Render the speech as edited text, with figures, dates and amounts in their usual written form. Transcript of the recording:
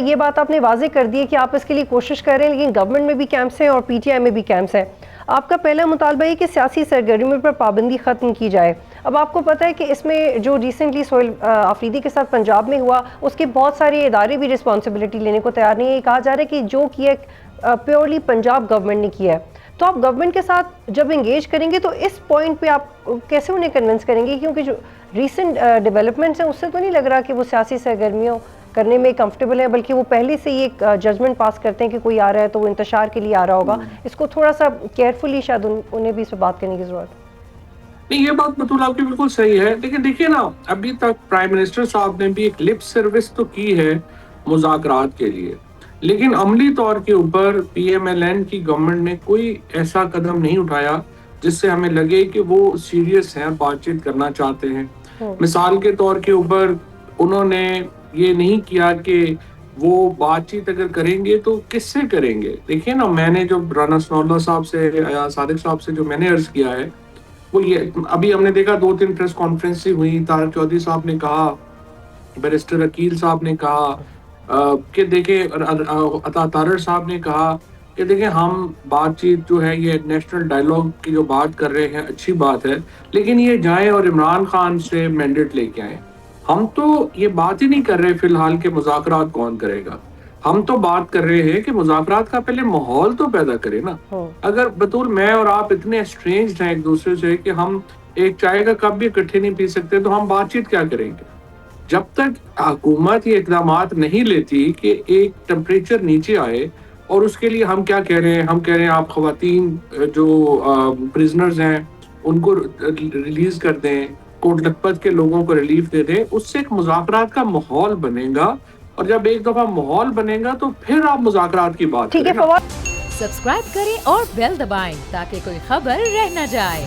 یہ بات آپ نے واضح کر دی ہے کہ آپ اس کے لیے کوشش کر رہے ہیں، لیکن گورنمنٹ میں بھی کیمپس ہیں اور پی ٹی آئی میں بھی کیمپس ہیں۔ آپ کا پہلا مطالبہ ہے کہ سیاسی سرگرمیوں پر پابندی ختم کی جائے۔ اب آپ کو پتہ ہے کہ اس میں جو ریسنٹلی سہیل آفریدی کے ساتھ پنجاب میں ہوا، اس کے بہت سارے ادارے بھی رسپانسبلٹی لینے کو تیار نہیں ہے۔ یہ کہا جا رہا ہے کہ جو کیا پیورلی پنجاب گورنمنٹ نے کیا ہے۔ تو آپ گورنمنٹ کے ساتھ جب انگیج کریں گے تو اس پوائنٹ پہ آپ کیسے انہیں کنونس کریں گے؟ کیونکہ جو ریسنٹ ڈیولپمنٹس ہیں اس سے تو نہیں لگ رہا کہ وہ سیاسی سرگرمیوں کرنے میں کمفرٹیبل ہے، بلکہ وہ پہلے سے ہی ایک ججمنٹ پاس کرتے ہیں کہ کوئی آ رہا ہے تو وہ انتشار کے لیے آ رہا ہوگا۔ اس کو تھوڑا سا کیئرفلی شاید انہیں بھی اس پہ بات کرنے کی ضرورت ہے۔ نہیں، یہ بات بطول آپ کی بالکل صحیح ہے، لیکن دیکھیے نا، ابھی تک پرائم منسٹر صاحب نے بھی ایک لپ سروس تو کی ہے مذاکرات کے لیے، لیکن عملی طور کے اوپر پی ایم ایل این کی گورنمنٹ نے کوئی ایسا قدم نہیں اٹھایا جس سے ہمیں لگے کہ وہ سیریس ہیں، بات چیت کرنا چاہتے ہیں۔ مثال کے طور کے اوپر انہوں نے یہ نہیں کیا کہ وہ بات چیت اگر کریں گے تو کس سے کریں گے۔ دیکھیے نا، میں نے جو رانا ثناء اللہ صاحب سے یا صادق صاحب سے جو میں نے عرض کیا ہے، وہ یہ ابھی ہم نے دیکھا 2-3 پریس کانفرنس ہوئی، طارق چودھری صاحب نے کہا، بیرسٹر عقیل صاحب نے کہا کہ دیکھیں، عطا تارڑ صاحب نے کہا کہ دیکھیں ہم بات چیت جو ہے یہ نیشنل ڈائیلاگ کی جو بات کر رہے ہیں اچھی بات ہے، لیکن یہ جائیں اور عمران خان سے مینڈیٹ لے کے آئیں۔ ہم تو یہ بات ہی نہیں کر رہے فی الحال کہ مذاکرات کون کرے گا، ہم تو بات کر رہے ہیں کہ مذاکرات کا پہلے ماحول تو پیدا کرے نا۔ اگر بطول میں اور آپ اتنے اسٹرینجڈ ہیں ایک دوسرے سے کہ ہم ایک چائے کا کپ بھی اکٹھے نہیں پی سکتے، تو ہم بات چیت کیا کریں گے؟ جب تک حکومت یہ اقدامات نہیں لیتی کہ ایک ٹمپریچر نیچے آئے، اور اس کے لیے ہم کیا کہہ رہے ہیں، ہم کہہ رہے ہیں آپ خواتین جو پرزنرز ہیں ان کو ریلیز کر دیں، کوٹ لکھپت کے لوگوں کو ریلیف دے دیں، اس سے ایک مذاکرات کا ماحول بنے گا، اور جب ایک دفعہ ماحول بنے گا تو پھر آپ مذاکرات کی بات کریں نا۔ سبسکرائب کریں اور بیل دبائیں تاکہ کوئی خبر رہ نہ جائے۔